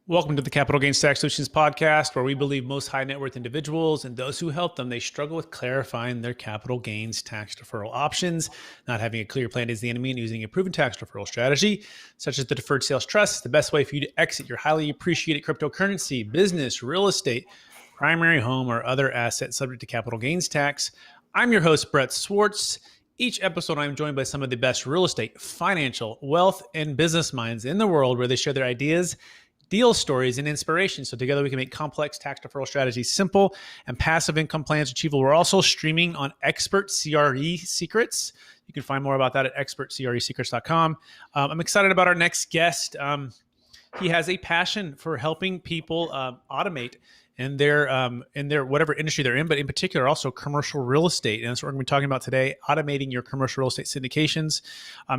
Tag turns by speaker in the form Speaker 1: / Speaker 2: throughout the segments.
Speaker 1: Welcome to the Capital Gains Tax Solutions podcast, where we believe most high net worth individuals and those who help them, they struggle with clarifying their capital gains tax deferral options. Not having a clear plan is the enemy, and using a proven tax deferral strategy, such as the Deferred Sales Trust, is the best way for you to exit your highly appreciated cryptocurrency, business, real estate, primary home, or other assets subject to capital gains tax. I'm your host, Brett Swarts. Each episode, I'm joined by some of the best real estate, financial, wealth, and business minds in the world, where they share their ideas, deal stories, and inspiration. So together we can make complex tax deferral strategies simple and passive income plans achievable. We're also streaming on Expert CRE Secrets. You can find more about that at expertcresecrets.com. I'm excited about our next guest. He has a passion for helping people automate in their whatever industry they're in, but in particular also commercial real estate. And that's what we're going to be talking about today, automating your commercial real estate syndications.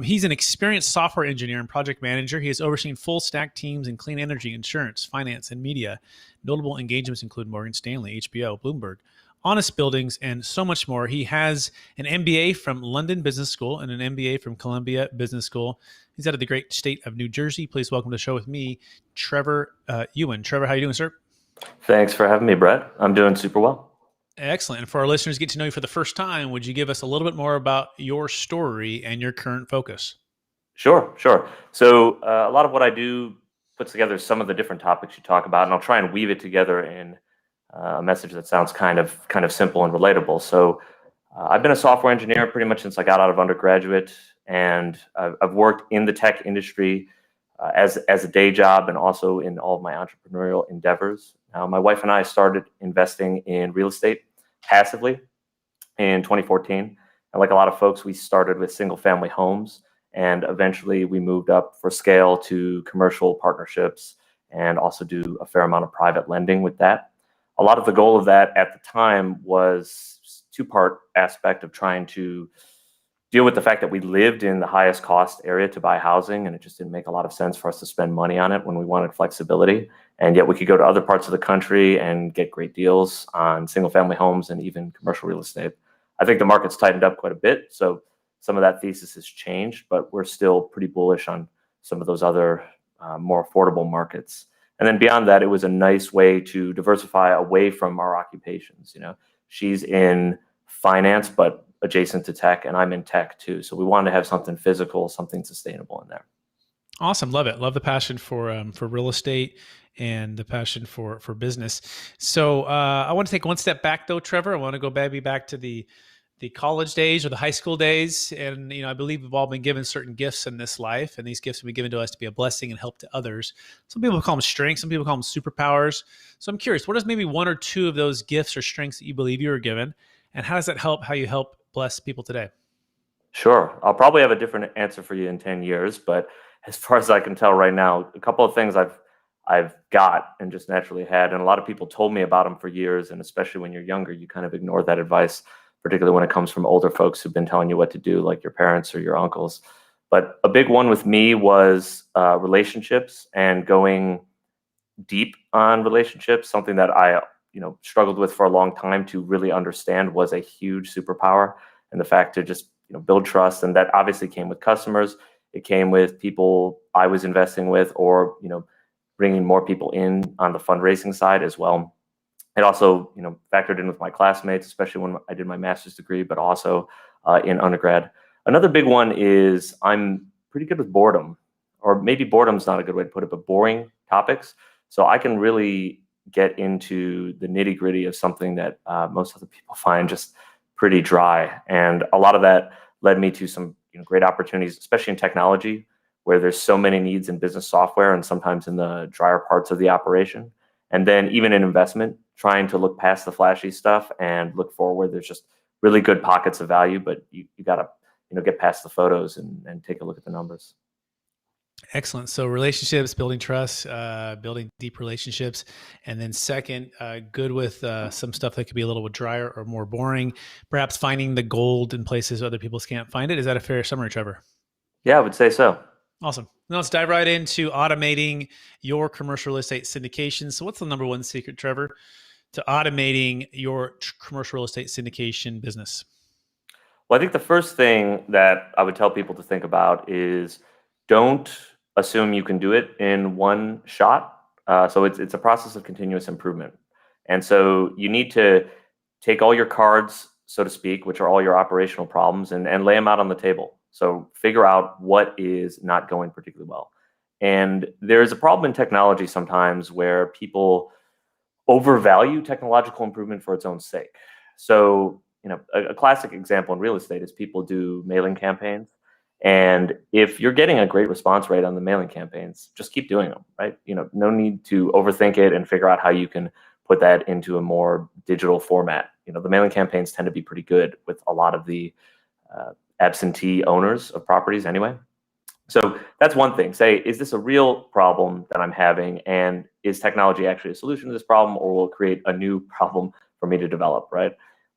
Speaker 1: He's an experienced software engineer and project manager. He has overseen full stack teams in clean energy, insurance, finance, and media. Notable engagements include Morgan Stanley, HBO, Bloomberg, Honest Buildings, and so much more. He has an MBA from London Business School and an MBA from Columbia Business School. He's out of the great state of New Jersey. Please welcome to the show with me, Trevor Ewen. Trevor, how are you doing, sir?
Speaker 2: Thanks for having me, Brett. I'm doing super well.
Speaker 1: Excellent. And for our listeners, get to know you for the first time, would you give us a little bit more about your story and your current focus?
Speaker 2: Sure. So a lot of what I do puts together some of the different topics you talk about, and I'll try and weave it together in a message that sounds kind of simple and relatable. So I've been a software engineer pretty much since I got out of undergraduate, and I've worked in the tech industry as a day job and also in all of my entrepreneurial endeavors. Now, my wife and I started investing in real estate passively in 2014. And like a lot of folks, we started with single family homes, and eventually we moved up for scale to commercial partnerships and also do a fair amount of private lending with that. A lot of the goal of that at the time was two-part aspect of trying to deal with the fact that we lived in the highest cost area to buy housing, and it just didn't make a lot of sense for us to spend money on it when we wanted flexibility. And yet we could go to other parts of the country and get great deals on single family homes and even commercial real estate. I think the market's tightened up quite a bit, so some of that thesis has changed, but we're still pretty bullish on some of those other more affordable markets. And then beyond that, it was a nice way to diversify away from our occupations. You know, she's in finance, but adjacent to tech, and I'm in tech too. So we wanted to have something physical, something sustainable in there.
Speaker 1: Awesome. Love it. Love the passion for real estate and the passion for business. So I want to take one step back though, Trevor. I want to go back to the college days or the high school days. And, I believe we've all been given certain gifts in this life, and these gifts have been given to us to be a blessing and help to others. Some people call them strengths. Some people call them superpowers. So I'm curious, what is maybe one or two of those gifts or strengths that you believe you were given? And how does that help how you help bless people today?
Speaker 2: Sure. I'll probably have a different answer for you in 10 years, but as far as I can tell right now, a couple of things I've got and just naturally had, and a lot of people told me about them for years, and especially when you're younger, you kind of ignore that advice, particularly when it comes from older folks who've been telling you what to do, like your parents or your uncles. But a big one with me was relationships and going deep on relationships, something that I struggled with for a long time to really understand was a huge superpower. And the fact to just build trust, and that obviously came with customers. It came with people I was investing with, or bringing more people in on the fundraising side as well. It also factored in with my classmates, especially when I did my master's degree, but also in undergrad. Another big one is I'm pretty good with boredom, or maybe boredom's not a good way to put it, but boring topics. So I can really get into the nitty gritty of something that most other people find just pretty dry. And a lot of that led me to some great opportunities, especially in technology, where there's so many needs in business software and sometimes in the drier parts of the operation. And then even in investment, trying to look past the flashy stuff and look forward. There's just really good pockets of value, but you got to get past the photos and take a look at the numbers.
Speaker 1: Excellent. So relationships, building trust, building deep relationships, and then second, good with some stuff that could be a little bit drier or more boring. Perhaps finding the gold in places other people can't find it. Is that a fair summary, Trevor?
Speaker 2: Yeah, I would say so.
Speaker 1: Awesome. Now let's dive right into automating your commercial real estate syndication. So, what's the number one secret, Trevor, to automating your commercial real estate syndication business?
Speaker 2: Well, I think the first thing that I would tell people to think about is don't assume you can do it in one shot. So it's a process of continuous improvement, and so you need to take all your cards, so to speak, which are all your operational problems, and lay them out on the table. So figure out what is not going particularly well. And there is a problem in technology sometimes where people overvalue technological improvement for its own sake. So, a classic example in real estate is people do mailing campaigns. And if you're getting a great response rate on the mailing campaigns, just keep doing them, right? No need to overthink it and figure out how you can put that into a more digital format. The mailing campaigns tend to be pretty good with a lot of the absentee owners of properties anyway. So that's one thing. Say, is this a real problem that I'm having? And is technology actually a solution to this problem, or will it create a new problem for me to develop, right?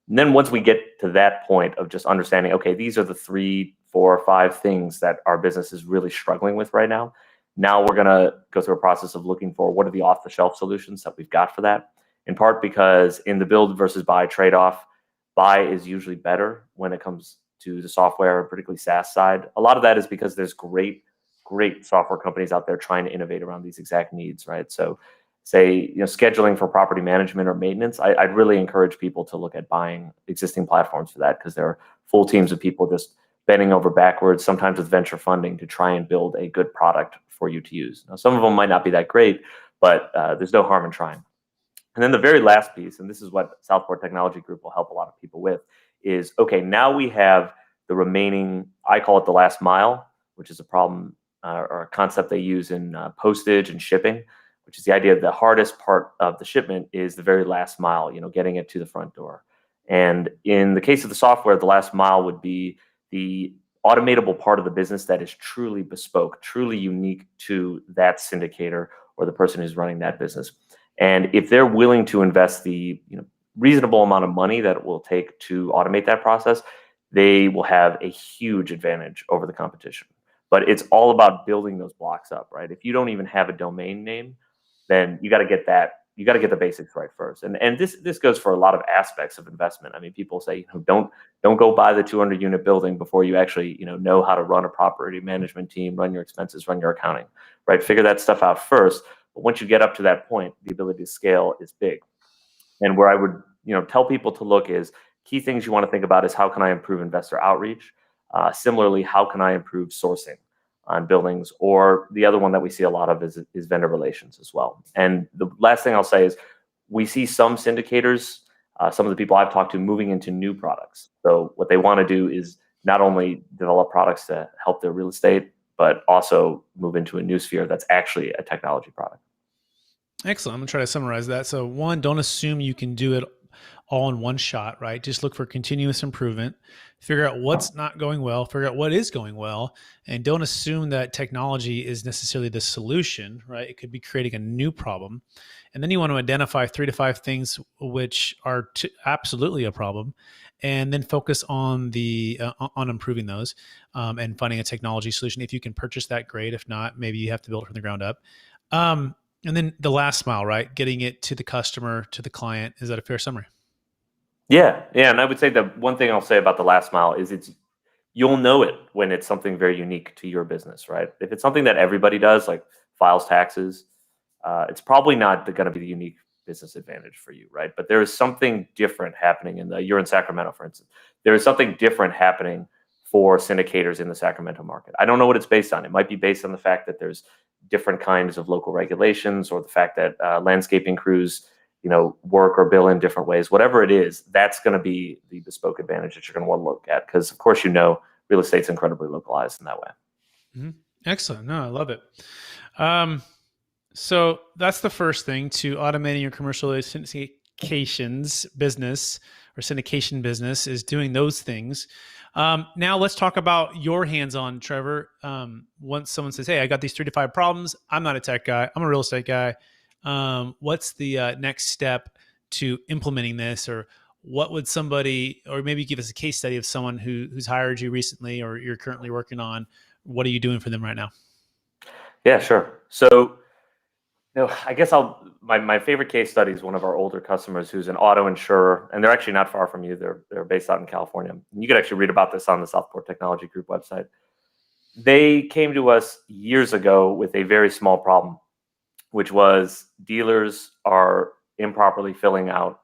Speaker 2: And then once we get to that point of just understanding, okay, these are the 3, 4, 5 things that our business is really struggling with right now. Now we're going to go through a process of looking for what are the off-the-shelf solutions that we've got for that. In part because in the build versus buy trade-off, buy is usually better when it comes to the software, particularly SaaS side. A lot of that is because there's great software companies out there trying to innovate around these exact needs, right? So say, scheduling for property management or maintenance, I'd really encourage people to look at buying existing platforms for that, because there are full teams of people just bending over backwards, sometimes with venture funding, to try and build a good product for you to use. Now, some of them might not be that great, but there's no harm in trying. And then the very last piece, and this is what Southport Technology Group will help a lot of people with, is okay, now we have the remaining, I call it the last mile, which is a problem or a concept they use in postage and shipping, which is the idea of the hardest part of the shipment is the very last mile, getting it to the front door. And in the case of the software, the last mile would be the automatable part of the business that is truly bespoke, truly unique to that syndicator or the person who's running that business. And if they're willing to invest the reasonable amount of money that it will take to automate that process, they will have a huge advantage over the competition. But it's all about building those blocks up, right? If you don't even have a domain name, then you got to get that. You got to get the basics right first. And this goes for a lot of aspects of investment. I mean, people say, don't go buy the 200 unit building before you actually know how to run a property management team, run your expenses, run your accounting, right? Figure that stuff out first. But once you get up to that point, the ability to scale is big. And where I would, tell people to look is key things you want to think about is how can I improve investor outreach? Similarly, how can I improve sourcing on buildings? Or the other one that we see a lot of is vendor relations as well. And the last thing I'll say is we see some syndicators, some of the people I've talked to, moving into new products. So what they want to do is not only develop products to help their real estate, but also move into a new sphere that's actually a technology product.
Speaker 1: Excellent. I'm going to try to summarize that. So, one, don't assume you can do it all in one shot, right? Just look for continuous improvement, figure out what's not going well, figure out what is going well, and don't assume that technology is necessarily the solution, right? It could be creating a new problem. And then you want to identify 3 to 5 things which are absolutely a problem, and then focus on on improving those and finding a technology solution. If you can purchase that, great. If not, maybe you have to build it from the ground up. And then the last mile, right? Getting it to the customer, to the client. Is that a fair summary?
Speaker 2: Yeah, and I would say the one thing I'll say about the last mile is you'll know it when it's something very unique to your business, right? If it's something that everybody does, like files taxes, it's probably not going to be the unique business advantage for you, right? But there is something different happening you're in Sacramento, for instance. There is something different happening for syndicators in the Sacramento market. I don't know what it's based on. It might be based on the fact that there's different kinds of local regulations, or the fact that landscaping crews work or bill in different ways. Whatever it is, that's going to be the bespoke advantage that you're going to want to look at, because of course real estate's incredibly localized in that way.
Speaker 1: Mm-hmm. Excellent. No, I love it. So that's the first thing, to automating your commercial syndications business or syndication business is doing those things. Now let's talk about your hands-on, Trevor. Once someone says, "Hey, I got these 3 to 5 problems. I'm not a tech guy. I'm a real estate guy." What's the next step to implementing this, or what would somebody, or maybe give us a case study of someone who's hired you recently or you're currently working on? What are you doing for them right now?
Speaker 2: Yeah, sure. So, I guess my favorite case study is one of our older customers who's an auto insurer, and they're actually not far from you. They're based out in California. And you could actually read about this on the Southport Technology Group website. They came to us years ago with a very small problem, which was dealers are improperly filling out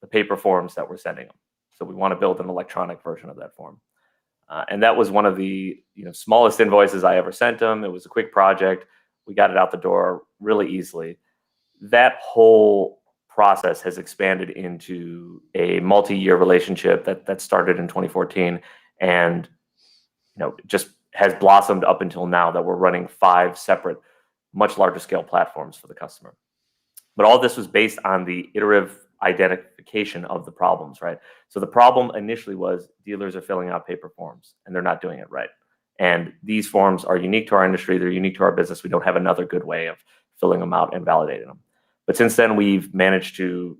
Speaker 2: the paper forms that we're sending them. So we want to build an electronic version of that form. And that was one of the smallest invoices I ever sent them. It was a quick project. We got it out the door really easily. That whole process has expanded into a multi-year relationship that started in 2014, and just has blossomed up until now that we're running 5 separate, much larger scale platforms for the customer. But all this was based on the iterative identification of the problems, right? So the problem initially was dealers are filling out paper forms and they're not doing it right. And these forms are unique to our industry. They're unique to our business. We don't have another good way of filling them out and validating them. But since then, we've managed to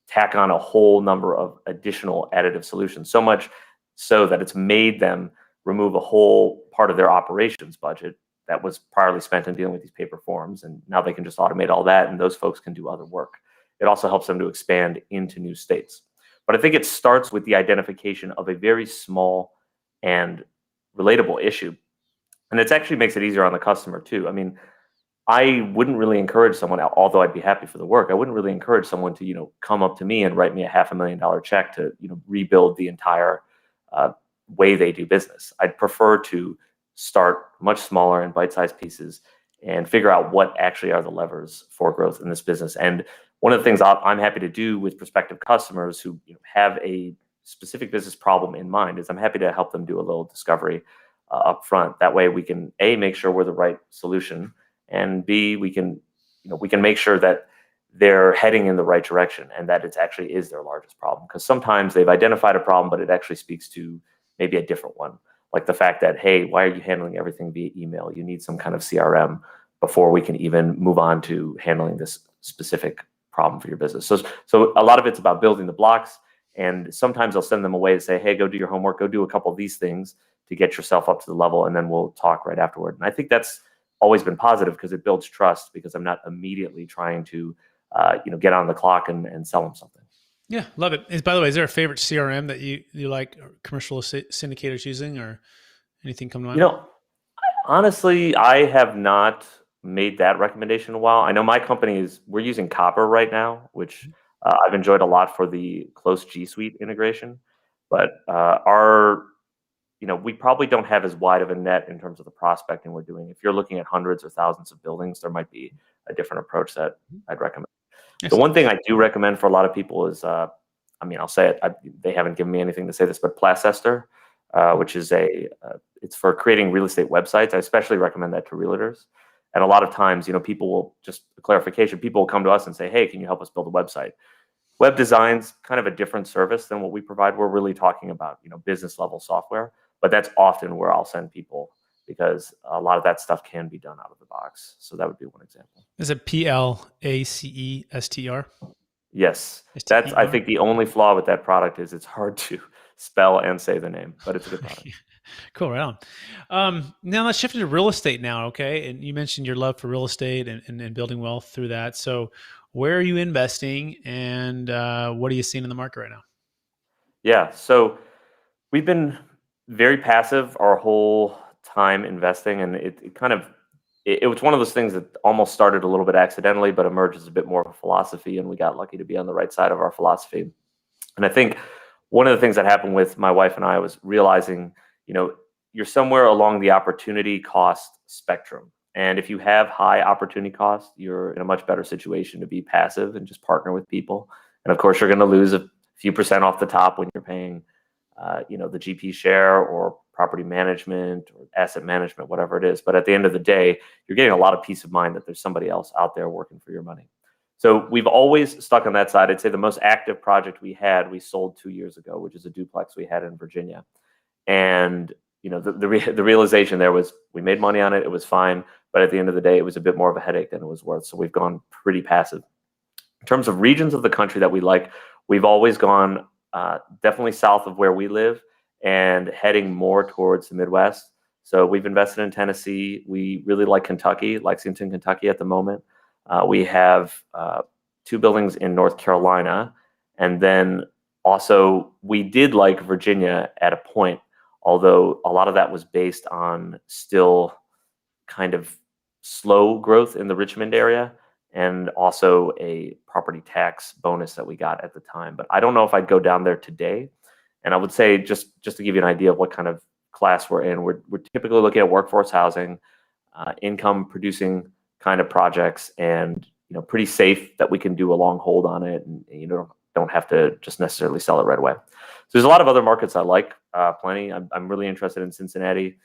Speaker 2: tack on a whole number of additional additive solutions, so much so that it's made them remove a whole part of their operations budget that was priorly spent in dealing with these paper forms. And now they can just automate all that, and those folks can do other work. It also helps them to expand into new states. But I think it starts with the identification of a very small and relatable issue. And it actually makes it easier on the customer too. I mean, I wouldn't really encourage someone, although I'd be happy for the work, I wouldn't really encourage someone to, come up to me and write me a $500,000 check to, rebuild the entire way they do business. I'd prefer to start much smaller and bite-sized pieces and figure out what actually are the levers for growth in this business. And one of the things I'm happy to do with prospective customers who have a specific business problem in mind is I'm happy to help them do a little discovery up front. That way we can A, make sure we're the right solution, and B, we can make sure that they're heading in the right direction and that it actually is their largest problem. Because sometimes they've identified a problem, but it actually speaks to maybe a different one. Like the fact that, hey, why are you handling everything via email? You need some kind of CRM before we can even move on to handling this specific problem for your business. So a lot of it's about building the blocks, and sometimes I'll send them away and say, hey, go do your homework, go do a couple of these things to get yourself up to the level, and then we'll talk right afterward. And I think that's always been positive because it builds trust, because I'm not immediately trying to get on the clock and sell them something.
Speaker 1: Yeah, love it. By the way, is there a favorite CRM that you like commercial syndicators using, or anything come to mind?
Speaker 2: Honestly, I have not made that recommendation in a while. I know my company we're using Copper right now, which I've enjoyed a lot for the close G Suite integration. But we probably don't have as wide of a net in terms of the prospecting we're doing. If you're looking at hundreds or thousands of buildings, there might be a different approach that I'd recommend.
Speaker 1: Excellent.
Speaker 2: The one thing I do recommend for a lot of people is, I'll say it, they haven't given me anything to say this, but Placester, which is it's for creating real estate websites. I especially recommend that to realtors. And a lot of times, people will, just a clarification, people will come to us and say, hey, can you help us build a website? Web design's kind of a different service than what we provide. We're really talking about, business level software, but that's often where I'll send people, because a lot of that stuff can be done out of the box. So that would be one example.
Speaker 1: Is it Placester?
Speaker 2: Yes. That's, I think, the only flaw with that product is it's hard to spell and say the name, but it's a good product.
Speaker 1: Cool, right on. Now let's shift into real estate now, okay? And you mentioned your love for real estate and building wealth through that. So where are you investing, and what are you seeing in the market right now?
Speaker 2: Yeah, so we've been very passive our whole time investing, and it was one of those things that almost started a little bit accidentally, but emerged as a bit more of a philosophy, and we got lucky to be on the right side of our philosophy. And I think one of the things that happened with my wife and I was realizing, you're somewhere along the opportunity cost spectrum. And if you have high opportunity cost, you're in a much better situation to be passive and just partner with people. And of course, you're going to lose a few percent off the top when you're paying, the GP share or property management or asset management, whatever it is. But at the end of the day, you're getting a lot of peace of mind that there's somebody else out there working for your money. So we've always stuck on that side. I'd say the most active project we sold 2 years ago, which is a duplex we had in Virginia. And the realization there was we made money on it. It was fine. But at the end of the day, it was a bit more of a headache than it was worth. So we've gone pretty passive. In terms of regions of the country that we like, we've always gone definitely south of where we live and heading more towards the Midwest. So we've invested in Tennessee. We really like Kentucky, Lexington, Kentucky at the moment. We have 2 buildings in North Carolina. And then also we did like Virginia at a point, although a lot of that was based on still kind of slow growth in the Richmond area and also a property tax bonus that we got at the time. But I don't know if I'd go down there today. And I would say, just to give you an idea of what kind of class we're in, we're typically looking at workforce housing, income producing kind of projects, and pretty safe that we can do a long hold on it, and don't have to just necessarily sell it right away. So there's a lot of other markets I like, plenty. I'm really interested in Cincinnati.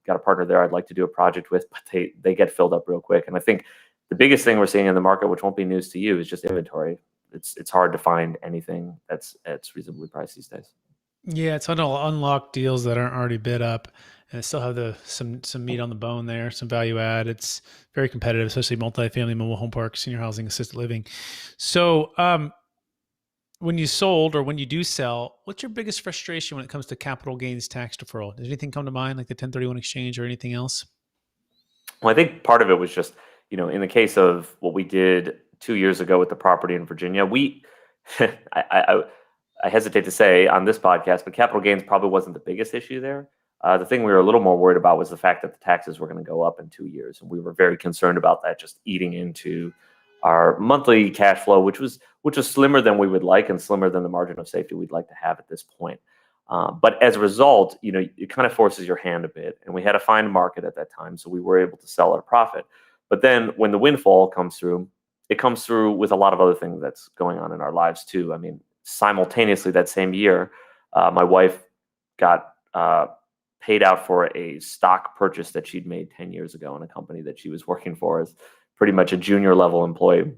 Speaker 2: Got a partner there I'd like to do a project with, but they get filled up real quick. And I think the biggest thing we're seeing in the market, which won't be news to you, is just inventory. It's hard to find anything that's reasonably priced these days.
Speaker 1: Yeah, it's hard to unlock deals that aren't already bid up, and still have some meat on the bone there, some value add. It's very competitive, especially multifamily, mobile home parks, senior housing, assisted living. So, when you sold or when you do sell, what's your biggest frustration when it comes to capital gains tax deferral? Does anything come to mind, like the 1031 exchange or anything else?
Speaker 2: Well, I think part of it was just, in the case of what we did 2 years ago with the property in Virginia, I hesitate to say on this podcast, but capital gains probably wasn't the biggest issue there. The thing we were a little more worried about was the fact that the taxes were going to go up in 2 years. And we were very concerned about that just eating into our monthly cash flow, which was slimmer than we would like and slimmer than the margin of safety we'd like to have at this point. But as a result, it kind of forces your hand a bit. And we had a fine market at that time, so we were able to sell at a profit. But then when the windfall comes through, it comes through with a lot of other things that's going on in our lives too. I mean, simultaneously that same year, my wife got paid out for a stock purchase that she'd made 10 years ago in a company that she was working for as pretty much a junior level employee.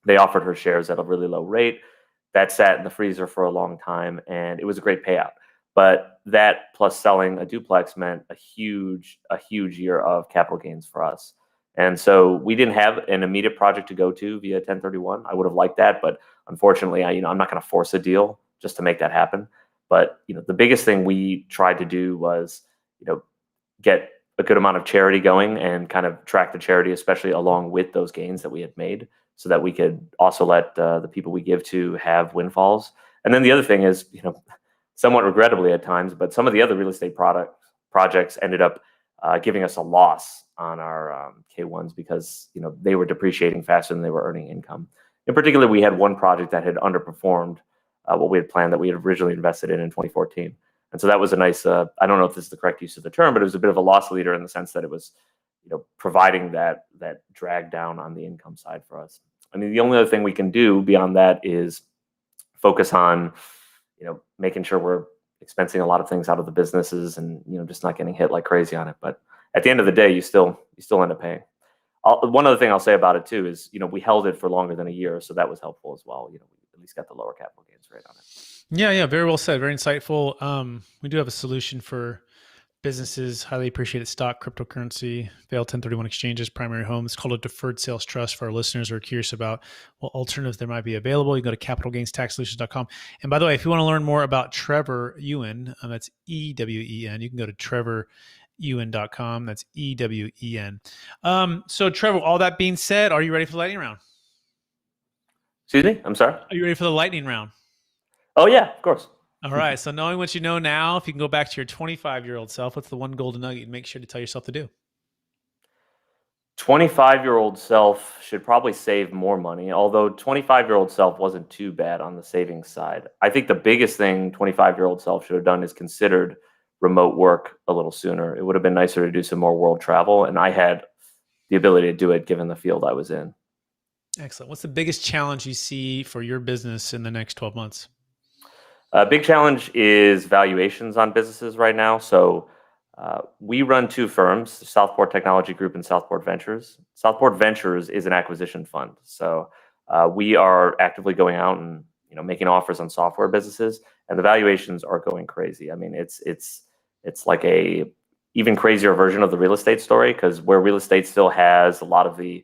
Speaker 2: They offered her shares at a really low rate. That sat in the freezer for a long time, and it was a great payout. But that plus selling a duplex meant a huge year of capital gains for us. And so we didn't have an immediate project to go to via 1031. I would have liked that, but unfortunately, I'm not going to force a deal just to make that happen. But the biggest thing we tried to do was get a good amount of charity going and kind of track the charity, especially along with those gains that we had made, so that we could also let the people we give to have windfalls. And then the other thing is, somewhat regrettably at times, but some of the other real estate projects ended up giving us a loss on our K1s because they were depreciating faster than they were earning income. In particular, we had one project that had underperformed what we had planned that we had originally invested in 2014. And so that was a nice, I don't know if this is the correct use of the term, but it was a bit of a loss leader in the sense that it was, providing that drag down on the income side for us. I mean, the only other thing we can do beyond that is focus on, making sure we're expensing a lot of things out of the businesses and, just not getting hit like crazy on it. But at the end of the day, you still end up paying. One other thing I'll say about it too is, we held it for longer than a year, so that was helpful as well. We at least got the lower capital gains rate on it.
Speaker 1: Yeah, very well said. Very insightful. We do have a solution for businesses, highly appreciated stock, cryptocurrency, failed 1031 exchanges, primary home. It's called a Deferred Sales Trust for our listeners who are curious about what alternatives there might be available. You can go to capitalgainstaxsolutions.com. And by the way, if you want to learn more about Trevor Ewen, that's Ewen, you can go to trevorewen.com. That's Ewen. So Trevor, all that being said, are you ready for the lightning round?
Speaker 2: Excuse me? I'm sorry?
Speaker 1: Are you ready for the lightning round?
Speaker 2: Oh, yeah, of course.
Speaker 1: All right. So knowing what you know now, if you can go back to your 25-year-old self, what's the one golden nugget you'd make sure to tell yourself to do?
Speaker 2: 25-year-old self should probably save more money, although 25-year-old self wasn't too bad on the savings side. I think the biggest thing 25-year-old self should have done is considered remote work a little sooner. It would have been nicer to do some more world travel, and I had the ability to do it given the field I was in.
Speaker 1: Excellent. What's the biggest challenge you see for your business in the next 12 months?
Speaker 2: A big challenge is valuations on businesses right now. So we run 2 firms, Southport Technology Group and Southport Ventures. Southport Ventures is an acquisition fund. So we are actively going out and making offers on software businesses, and the valuations are going crazy. I mean, it's like a even crazier version of the real estate story, because where real estate still has a lot of the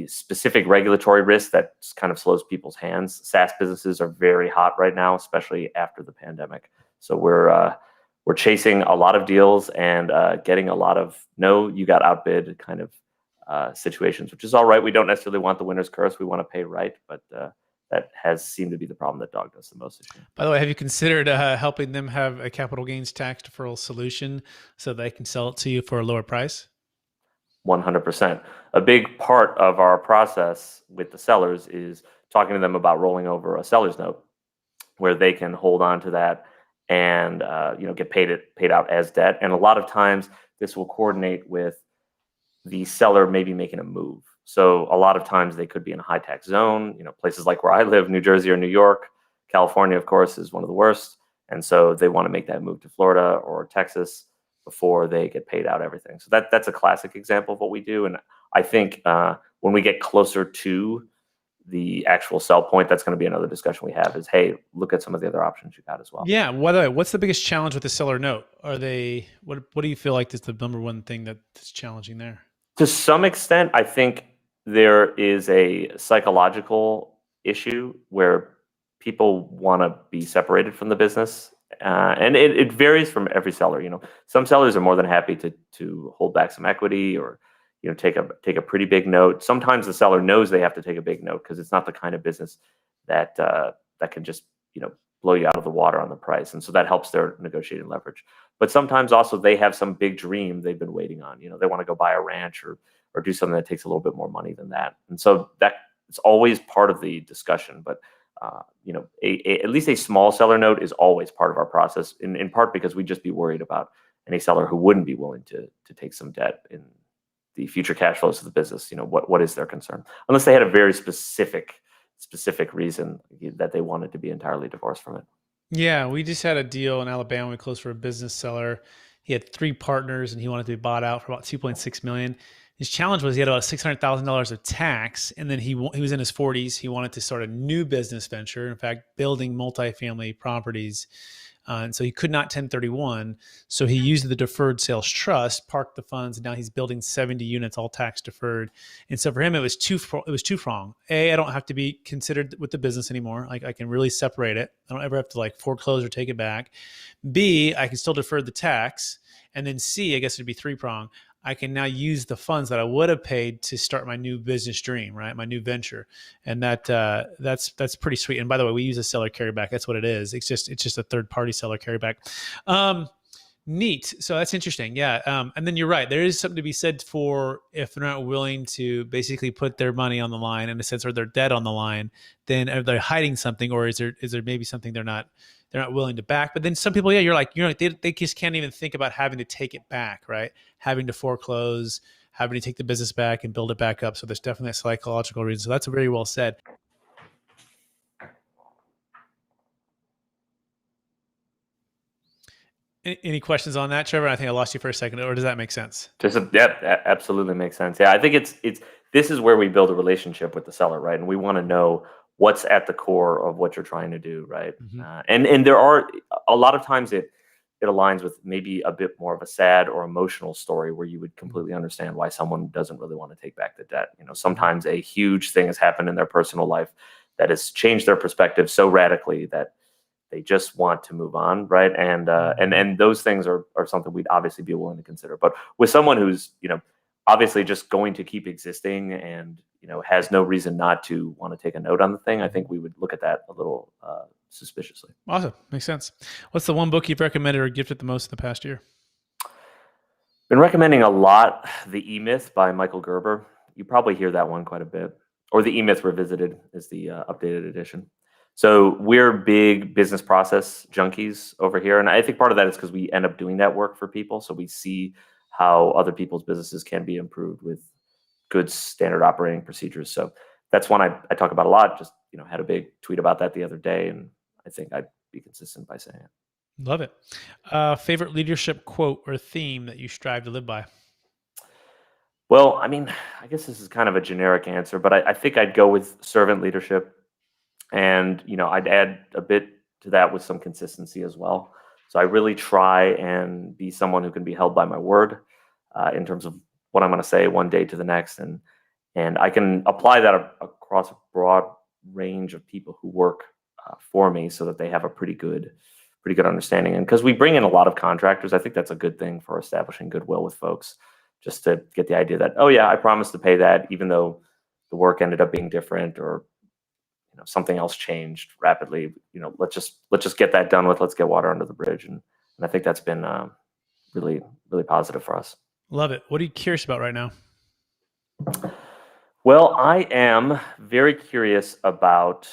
Speaker 2: specific regulatory risk that kind of slows people's hands. SaaS businesses are very hot right now, especially after the pandemic. So we're chasing a lot of deals and getting a lot of no, you got outbid kind of situations, which is all right. We don't necessarily want the winner's curse. We want to pay right, but that has seemed to be the problem that dogged us the most this year.
Speaker 1: By the way, have you considered helping them have a capital gains tax deferral solution so they can sell it to you for a lower price?
Speaker 2: 100%. A big part of our process with the sellers is talking to them about rolling over a seller's note, where they can hold on to that and get paid out as debt. And a lot of times, this will coordinate with the seller maybe making a move. So a lot of times they could be in a high tax zone, places like where I live, New Jersey or New York. California, of course, is one of the worst. And so they want to make that move to Florida or Texas before they get paid out everything. So that's a classic example of what we do. And I think when we get closer to the actual sell point, that's going to be another discussion we have is, hey, look at some of the other options you got as well.
Speaker 1: Yeah. What's the biggest challenge with the seller note? What do you feel like is the number one thing that's challenging there?
Speaker 2: To some extent, I think there is a psychological issue where people want to be separated from the business. And it varies from every seller. Some sellers are more than happy to hold back some equity or take a pretty big note. Sometimes the seller knows they have to take a big note because it's not the kind of business that can just blow you out of the water on the price, and so that helps their negotiating leverage. But sometimes also they have some big dream they've been waiting on. They want to go buy a ranch or do something that takes a little bit more money than that, and so that is always part of the discussion. But at least a small seller note is always part of our process, in part because we'd just be worried about any seller who wouldn't be willing to take some debt in the future cash flows of the business. What is their concern? Unless they had a very specific reason that they wanted to be entirely divorced from it.
Speaker 1: Yeah, we just had a deal in Alabama. We closed for a business seller. He had 3 partners and he wanted to be bought out for about $2.6 million. His challenge was he had about $600,000 of tax, and then he was in his 40s. He wanted to start a new business venture, in fact, building multifamily properties. And so he could not 1031. So he used the Deferred Sales Trust, parked the funds, and now he's building 70 units, all tax deferred. And so for him, it was two-pronged. A, I don't have to be considered with the business anymore. Like, I can really separate it. I don't ever have to foreclose or take it back. B, I can still defer the tax. And then C, I guess it'd be three-pronged. I can now use the funds that I would have paid to start my new business dream, right? My new venture. And that's pretty sweet. And by the way, we use a seller carryback. That's what it is. It's just a third party seller carryback. Neat. So that's interesting. Yeah. And then you're right. There is something to be said for if they're not willing to basically put their money on the line, in a sense, or their debt on the line, then are they hiding something, or is there maybe something they're not willing to back? But then some people, yeah, you're like, they just can't even think about having to take it back, right? Having to foreclose, having to take the business back and build it back up. So there's definitely a psychological reason. So that's very well said. Any questions on that, Trevor? I think I lost you for a second, or does that make sense?
Speaker 2: That absolutely makes sense. Yeah, I think this is where we build a relationship with the seller, right? And we want to know what's at the core of what you're trying to do, right?
Speaker 1: Mm-hmm.
Speaker 2: And there are a lot of times it aligns with maybe a bit more of a sad or emotional story where you would completely understand why someone doesn't really want to take back the debt. Sometimes a huge thing has happened in their personal life that has changed their perspective so radically that they just want to move on, right? And those things are something we'd obviously be willing to consider. But with someone who's obviously just going to keep existing and has no reason not to want to take a note on the thing, I think we would look at that a little suspiciously.
Speaker 1: Awesome. Makes sense. What's the one book you've recommended or gifted the most in the past year?
Speaker 2: Been recommending a lot The E-Myth by Michael Gerber. You probably hear that one quite a bit. Or The E-Myth Revisited is the updated edition. So we're big business process junkies over here. And I think part of that is because we end up doing that work for people. So we see how other people's businesses can be improved with good standard operating procedures. So that's one I talk about a lot. Just, had a big tweet about that the other day. And I think I'd be consistent by saying it.
Speaker 1: Love it. Favorite leadership quote or theme that you strive to live by?
Speaker 2: Well, I mean, I guess this is kind of a generic answer, but I think I'd go with servant leadership, and I'd add a bit to that with some consistency as well. So I really try and be someone who can be held by my word in terms of what I'm going to say one day to the next, and I can apply that across a broad range of people who work for me, so that they have a pretty good understanding. And because we bring in a lot of contractors, I think that's a good thing for establishing goodwill with folks, just to get the idea that, oh yeah, I promised to pay that, even though the work ended up being different, or something else changed rapidly. Let's just get that done with. Let's get water under the bridge, and I think that's been really really positive for us.
Speaker 1: Love it. What are you curious about right now?
Speaker 2: Well, I am very curious about,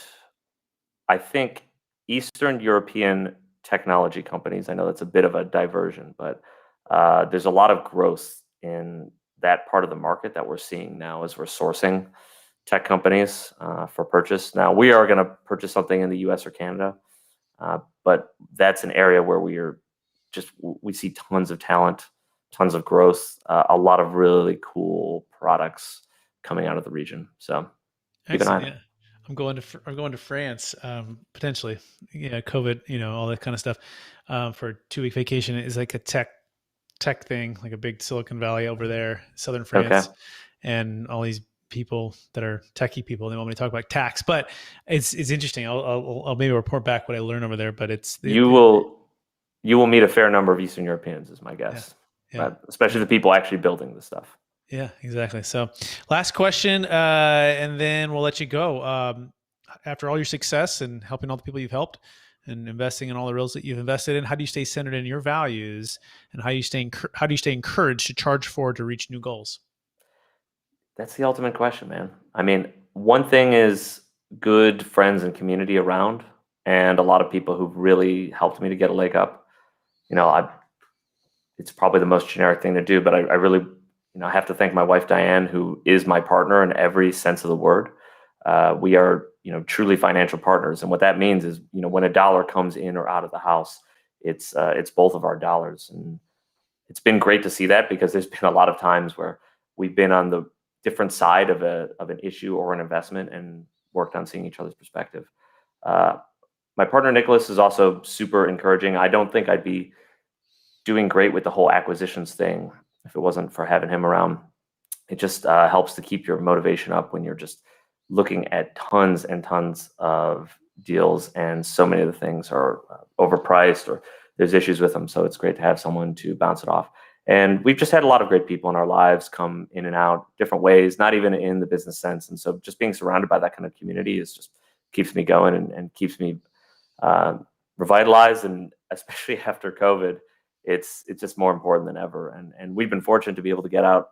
Speaker 2: I think, Eastern European technology companies. I know that's a bit of a diversion, but there's a lot of growth in that part of the market that we're seeing now as we're sourcing tech companies for purchase. Now, we are going to purchase something in the US or Canada, but that's an area where we see tons of talent, tons of growth, a lot of really cool products coming out of the region. So keep an eye on
Speaker 1: Excellent.
Speaker 2: it.
Speaker 1: Yeah. I'm going to France, potentially. Yeah, COVID, all that kind of stuff, for a 2-week vacation. Is like a tech thing, like a big Silicon Valley over there, southern
Speaker 2: Okay.
Speaker 1: France, and all these people that are techie people. They want me to talk about tax, but it's interesting. I'll maybe report back what I learn over there. But
Speaker 2: You will meet a fair number of Eastern Europeans, is my
Speaker 1: yeah,
Speaker 2: guess,
Speaker 1: yeah.
Speaker 2: especially the people actually building the stuff.
Speaker 1: Yeah, exactly. So, last question, and then we'll let you go. After all your success and helping all the people you've helped and investing in all the reals that you've invested in, how do you stay centered in your values, and how do you stay encouraged to charge forward to reach new goals?
Speaker 2: That's the ultimate question, man. I mean, one thing is good friends and community around, and a lot of people who've really helped me to get a leg up. I It's probably the most generic thing to do, but I really, have to thank my wife Diane, who is my partner in every sense of the word. We are, truly financial partners, and what that means is, when a dollar comes in or out of the house, it's both of our dollars, and it's been great to see that, because there's been a lot of times where we've been on the different side of an issue or an investment, and worked on seeing each other's perspective. Uh, my partner Nicholas is also super encouraging. I don't think I'd be doing great with the whole acquisitions thing if it wasn't for having him around. It just helps to keep your motivation up when you're just looking at tons and tons of deals, and so many of the things are overpriced, or there's issues with them. So it's great to have someone to bounce it off. And we've just had a lot of great people in our lives come in and out different ways, not even in the business sense. And so just being surrounded by that kind of community is just keeps me going, and keeps me uh, revitalized. And especially after COVID, it's just more important than ever. And we've been fortunate to be able to get out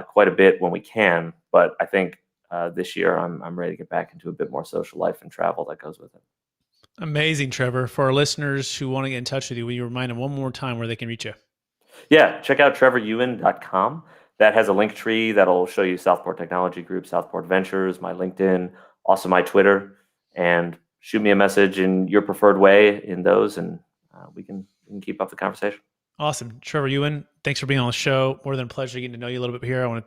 Speaker 2: quite a bit when we can. But I think this year I'm ready to get back into a bit more social life and travel that goes with it.
Speaker 1: Amazing, Trevor. For our listeners who want to get in touch with you, will you remind them one more time where they can reach you?
Speaker 2: Yeah, check out trevorewen.com. That has a link tree that'll show you Southport Technology Group, Southport Ventures, my LinkedIn, also my Twitter, and shoot me a message in your preferred way in those, and we can keep up the conversation.
Speaker 1: Awesome. Trevor Ewen, thanks for being on the show. More than a pleasure getting to know you a little bit here. I want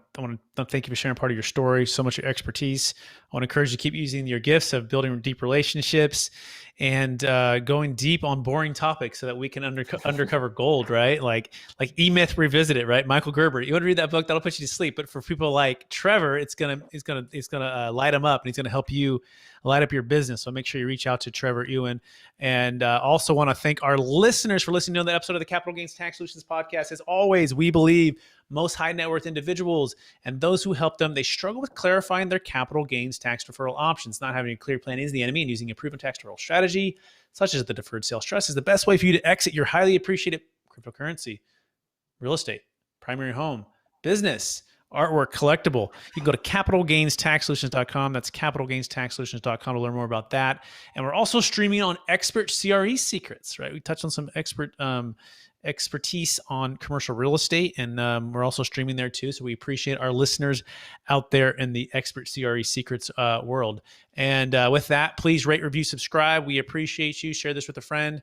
Speaker 1: to thank you for sharing part of your story, so much of your expertise. I want to encourage you to keep using your gifts of building deep relationships and going deep on boring topics, so that we can undercover gold, right? Like E-Myth Revisited, right? Michael Gerber. You want to read that book? That'll put you to sleep. But for people like Trevor, it's gonna light them up, and he's gonna help you light up your business. So make sure you reach out to Trevor Ewen. And also want to thank our listeners for listening to that episode of the Capital Gains Tax Solutions Podcast. As always, we believe most high net worth individuals and those who help them, they struggle with clarifying their capital gains tax deferral options. Not having a clear plan is the enemy, and using a proven tax deferral strategy, such as the Deferred Sales Trust, is the best way for you to exit your highly appreciated cryptocurrency, real estate, primary home, business, artwork, collectible. You can go to capitalgainstaxsolutions.com. That's capitalgainstaxsolutions.com to learn more about that. And we're also streaming on Expert CRE Secrets, right? We touched on some expertise on commercial real estate, and we're also streaming there too. So we appreciate our listeners out there in the Expert CRE Secrets world. And with that, please rate, review, subscribe. We appreciate you. Share this with a friend.